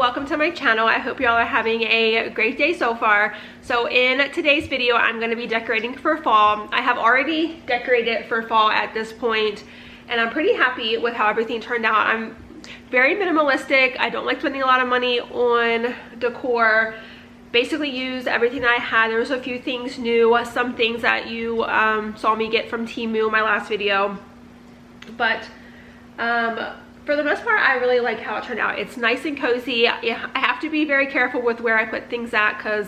welcome to my channel. I hope y'all are having a great day so far. So in today's video, I'm going to be decorating for fall. I have already decorated for fall at this point, and I'm pretty happy with how everything turned out. I'm very minimalistic. I don't like spending a lot of money on decor. Basically used everything I had. There was a few things new, some things that you saw me get from Temu in my last video, but for the most part, I really like how it turned out. It's nice and cozy. I have to be very careful with where I put things at because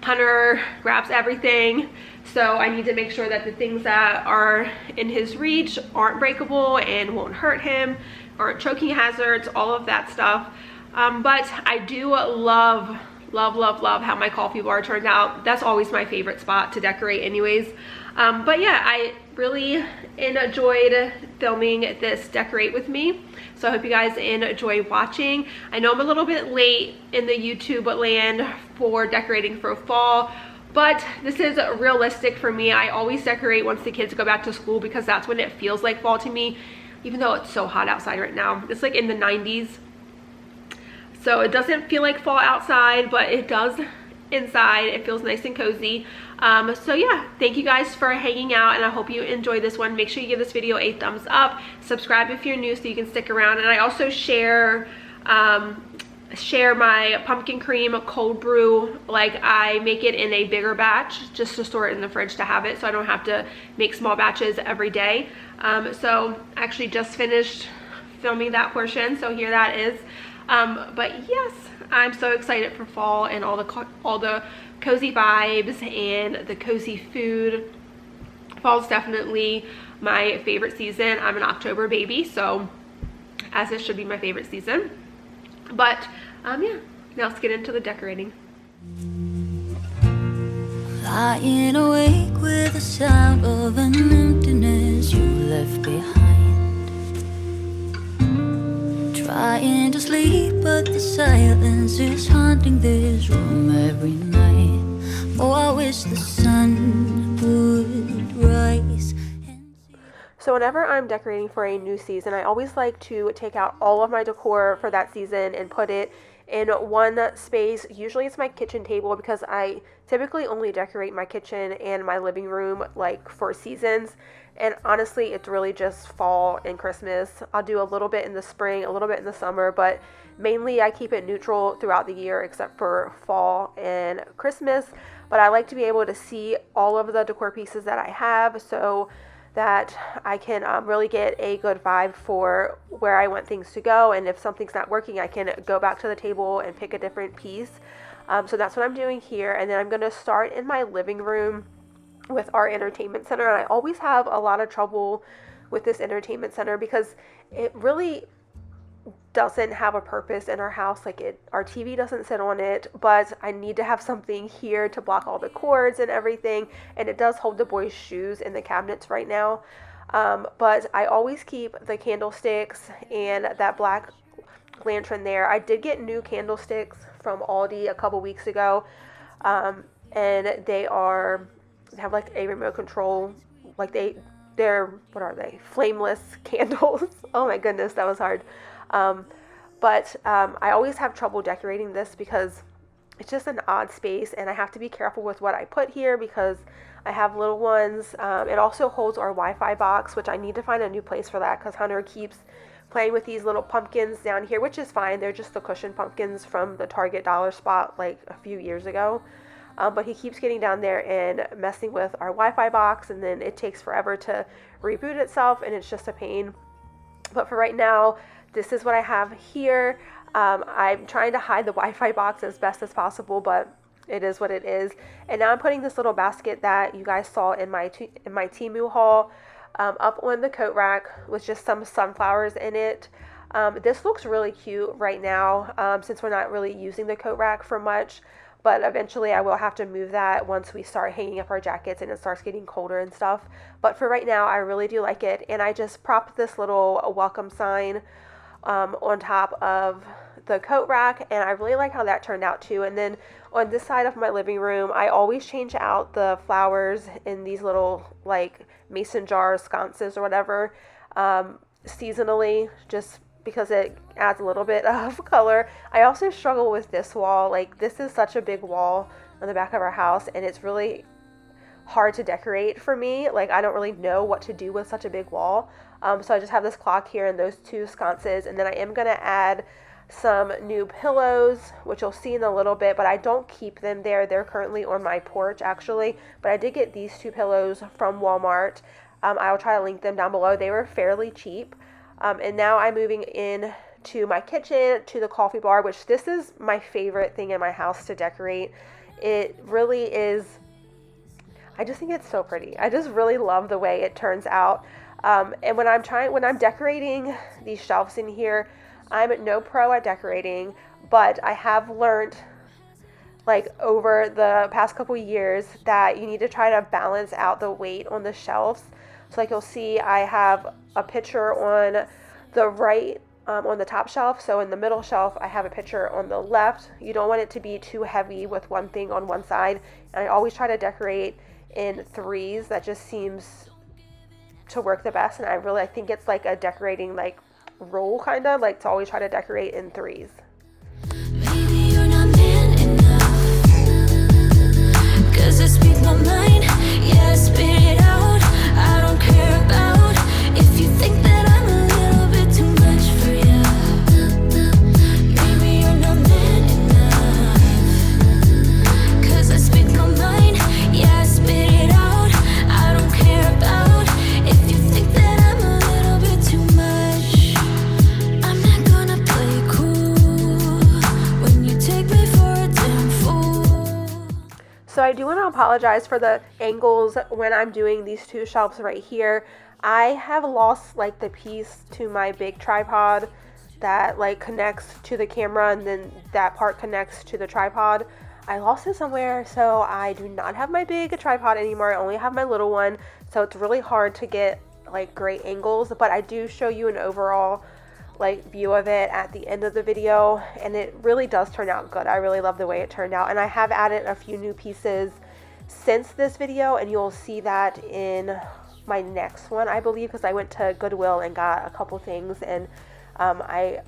Hunter grabs everything. So I need to make sure that the things that are in his reach aren't breakable and won't hurt him, aren't choking hazards, all of that stuff. But I do love how my coffee bar turned out. That's always my favorite spot to decorate anyways. But yeah, I really enjoyed filming this decorate with me. So I hope you guys enjoy watching. I know I'm a little bit late in the YouTube land for decorating for fall, but this is realistic for me. I always decorate once the kids go back to school because that's when it feels like fall to me, even though it's so hot outside right now. It's like in the 90s. So it doesn't feel like fall outside, but it does inside. It feels nice and cozy. So yeah, thank you guys for hanging out, and I hope you enjoyed this one. Make sure you give this video a thumbs up. Subscribe if you're new so you can stick around. And I also share my pumpkin cream cold brew. Like, I make it in a bigger batch just to store it in the fridge to have it, so I don't have to make small batches every day. So I actually just finished filming that portion, so here that is. But yes, I'm so excited for fall and all the cozy vibes and the cozy food. Fall's definitely my favorite season. I'm an October baby, so as it should be my favorite season. But yeah, now let's get into the decorating. Lying awake with the sound of an emptiness you left behind. Trying to sleep, but the silence is haunting this room every night. Oh, I wish the sun would rise. So whenever I'm decorating for a new season, I always like to take out all of my decor for that season and put it in one space. Usually it's my kitchen table because I typically only decorate my kitchen and my living room like for seasons. And honestly, it's really just fall and Christmas. I'll do a little bit in the spring, a little bit in the summer, but mainly I keep it neutral throughout the year except for fall and Christmas. But I like to be able to see all of the decor pieces that I have so that I can really get a good vibe for where I want things to go. And if something's not working, I can go back to the table and pick a different piece. So that's what I'm doing here. And then I'm going to start in my living room with our entertainment center. And I always have a lot of trouble with this entertainment center because it really doesn't have a purpose in our house. Like, our TV doesn't sit on it, but I need to have something here to block all the cords and everything. And it does hold the boys' shoes in the cabinets right now. But I always keep the candlesticks and that black lantern there. I did get new candlesticks from Aldi a couple weeks ago. And they have like a remote control, like they're what are they, flameless candles. Oh my goodness, that was hard. But I always have trouble decorating this because it's just an odd space, and I have to be careful with what I put here because I have little ones. It also holds our Wi-Fi box, which I need to find a new place for that because Hunter keeps playing with these little pumpkins down here, which is fine. They're just the cushion pumpkins from the Target dollar spot like a few years ago. But he keeps getting down there and messing with our Wi-Fi box, and then it takes forever to reboot itself, and it's just a pain. But for right now, this is what I have here. I'm trying to hide the Wi-Fi box as best as possible, but it is what it is. And now I'm putting this little basket that you guys saw in my Temu haul up on the coat rack with just some sunflowers in it. This looks really cute right now since we're not really using the coat rack for much. But eventually I will have to move that once we start hanging up our jackets and it starts getting colder and stuff. But for right now, I really do like it. And I just propped this little welcome sign on top of the coat rack. And I really like how that turned out too. And then on this side of my living room, I always change out the flowers in these little like mason jar sconces or whatever seasonally, just because it adds a little bit of color. I also struggle with this wall. Like, this is such a big wall on the back of our house, and it's really hard to decorate for me. Like, I don't really know what to do with such a big wall. So I just have this clock here and those two sconces, and then I am going to add some new pillows, which you'll see in a little bit, but I don't keep them there. They're currently on my porch, actually, but I did get these two pillows from Walmart. I'll try to link them down below. They were fairly cheap. And now I'm moving in to my kitchen, to the coffee bar, which this is my favorite thing in my house to decorate. It really is. I just think it's so pretty. I just really love the way it turns out. And when I'm decorating these shelves in here, I'm no pro at decorating, but I have learned, like, over the past couple years that you need to try to balance out the weight on the shelves. So, like, you'll see I have a picture on the right, on the top shelf. So in the middle shelf, I have a picture on the left. You don't want it to be too heavy with one thing on one side. And I always try to decorate in threes. That just seems to work the best. And I think it's like a decorating, like, rule, kind of, like, to always try to decorate in threes. Maybe you're not man enough, 'cause I speak my mind, yeah, I spit it out. I don't care about if you think that I'm a little bit too much for you. Maybe you're not man enough, 'cause I speak my mind, yeah, I spit it out. I don't care about if you think that I'm a little bit too much. I'm not gonna play cool when you take me for a damn fool. So I do want to apologize for the angles when I'm doing these two shelves right here. I have lost, like, the piece to my big tripod that, like, connects to the camera, and then that part connects to the tripod. I lost it somewhere, so I do not have my big tripod anymore. I only have my little one, so it's really hard to get, like, great angles, but I do show you an overall, like, view of it at the end of the video, and it really does turn out good. I really love the way it turned out, and I have added a few new pieces since this video, and you'll see that in my next one, I believe, because I went to Goodwill and got a couple things, and I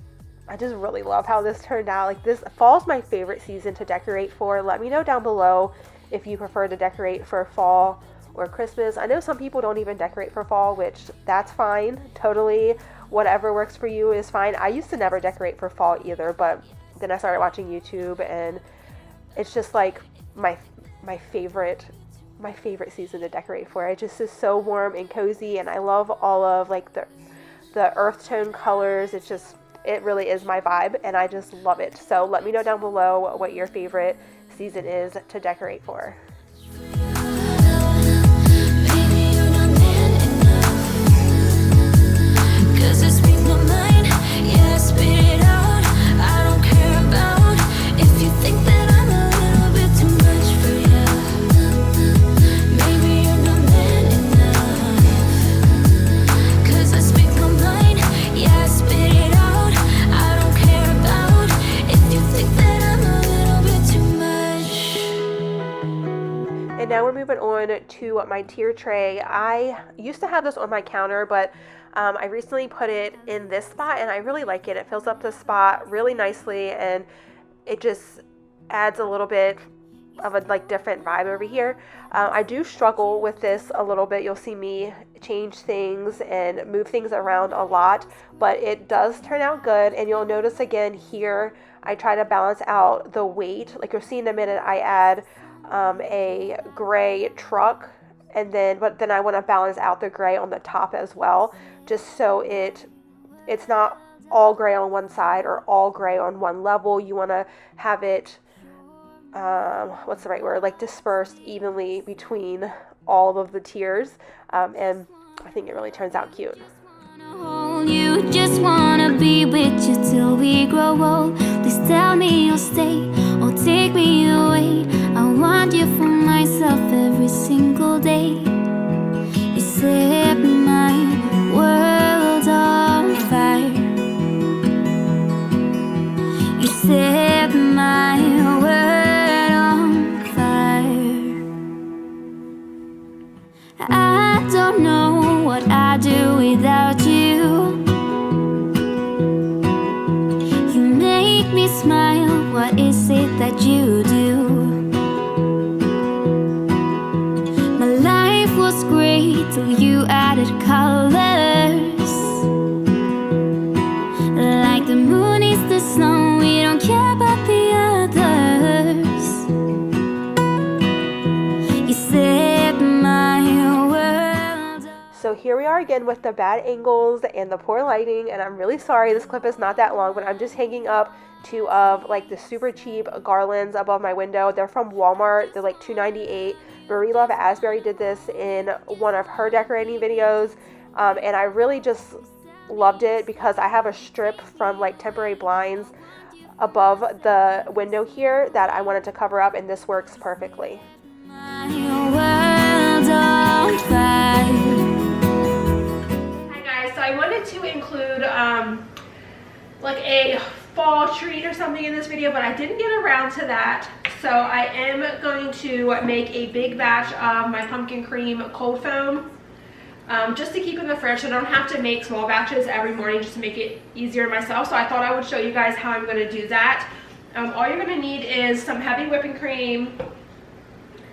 just really love how this turned out. Like, this fall's my favorite season to decorate for. Let me know down below if you prefer to decorate for fall or Christmas. I know some people don't even decorate for fall, which that's fine. Totally, whatever works for you is fine. I used to never decorate for fall either, but then I started watching YouTube, and it's just like my favorite season to decorate for. It just is so warm and cozy, and I love all of, like, the earth tone colors. It really is my vibe, and I just love it. So let me know down below what your favorite season is to decorate for. Maybe you're not man enough, 'cause I speak my mind, yeah, I spit it out. I don't care about if you think that I'm a little bit too much for you. Maybe you're not man enough, 'cause I speak my mind, yeah, I spit it out. I don't care about if you think that I'm a little bit too much. And now we're moving on to my tier tray. I used to have this on my counter, but I recently put it in this spot, and I really like it. It fills up the spot really nicely, and it just adds a little bit of a, like, different vibe over here. I do struggle with this a little bit. You'll see me change things and move things around a lot, but it does turn out good. And you'll notice again here, I try to balance out the weight. Like you'll see in a minute, I add a gray truck, but then I want to balance out the gray on the top as well, just so it's not all gray on one side or all gray on one level. You want to have it what's the right word, like, dispersed evenly between all of the tiers, and I think it really turns out cute. You just wanna be with you till we grow old. Please tell me you'll stay or take me away. I want you for myself every single day. You set my world on fire. You set my world on fire. I don't know what I'd do without you. again with the bad angles and the poor lighting, and I'm really sorry this clip is not that long, but I'm just hanging up two of like the super cheap garlands above my window. They're from Walmart. They're like $2.98. Marie Love Asbury did this in one of her decorating videos, and I really just loved it because I have a strip from like temporary blinds above the window here that I wanted to cover up, and this works perfectly. Hi guys, so I wanted to include like a fall treat or something in this video, but I didn't get around to that. So I am going to make a big batch of my pumpkin cream cold foam, just to keep in the fridge so I don't have to make small batches every morning, just to make it easier myself. So I thought I would show you guys how I'm going to do that. All you're going to need is some heavy whipping cream,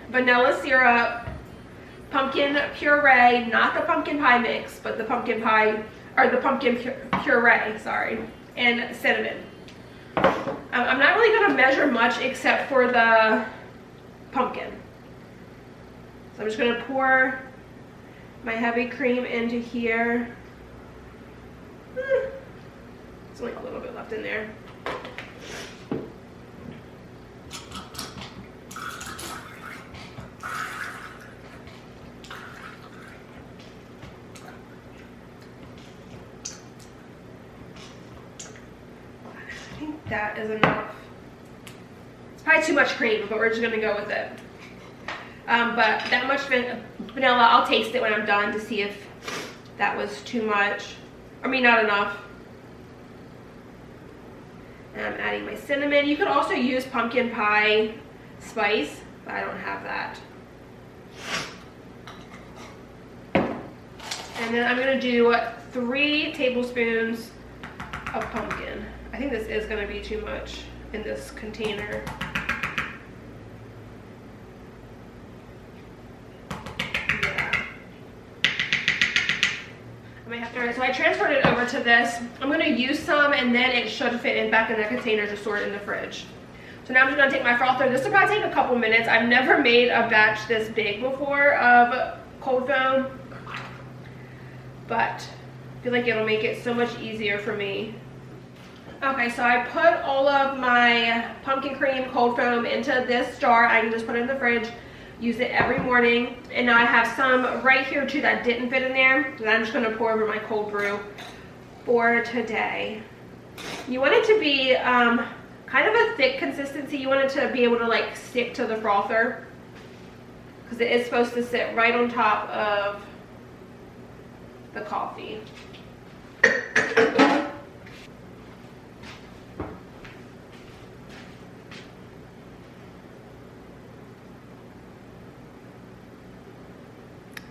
vanilla syrup, pumpkin puree, not the pumpkin pie mix, but the pumpkin pie, or the pumpkin puree, sorry, and cinnamon. I'm not really going to measure much except for the pumpkin. So I'm just going to pour my heavy cream into here. There's only a little bit left in there. I think that is enough. It's probably too much cream, but we're just gonna go with it. But that much vanilla, I'll taste it when I'm done to see if that was too much. I mean, not enough. And I'm adding my cinnamon. You could also use pumpkin pie spice, but I don't have that. And then I'm gonna do 3 tablespoons of pumpkin. I think this is gonna be too much in this container. Alright, so I transferred it over to this. I'm going to use some, and then it should fit in back in the container to store it in the fridge. So now I'm just going to take my frother. This will probably take a couple minutes. I've never made a batch this big before of cold foam, but I feel like it'll make it so much easier for me. Okay, so I put all of my pumpkin cream cold foam into this jar. I can just put it in the fridge, use it every morning, and now I have some right here too that didn't fit in there that I'm just going to pour over my cold brew for today. You want it to be kind of a thick consistency. You want it to be able to like stick to the frother, because it is supposed to sit right on top of the coffee.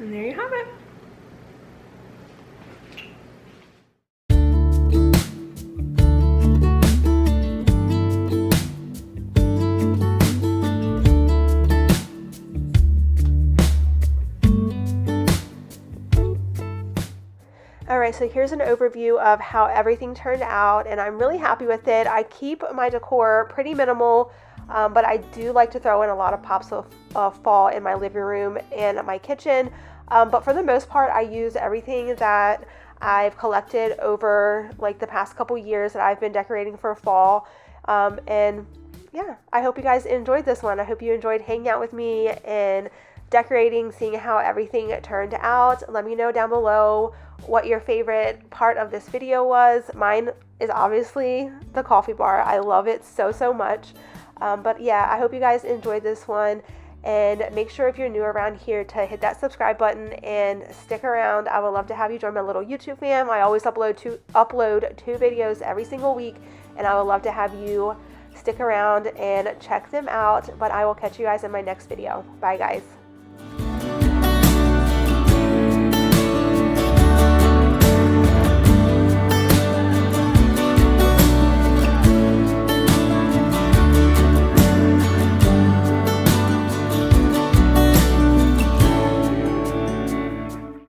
And there you have it. Alright, so here's an overview of how everything turned out, and I'm really happy with it. I keep my decor pretty minimal, but I do like to throw in a lot of pops of fall in my living room and my kitchen. But for the most part, I use everything that I've collected over like the past couple years that I've been decorating for fall. And yeah, I hope you guys enjoyed this one. I hope you enjoyed hanging out with me and decorating, seeing how everything turned out. Let me know down below what your favorite part of this video was. Mine is obviously the coffee bar. I love it so much. But yeah, I hope you guys enjoyed this one. And make sure if you're new around here to hit that subscribe button and stick around. I would love to have you join my little YouTube fam. I always upload two videos every single week, and I would love to have you stick around and check them out. But I will catch you guys in my next video. Bye guys.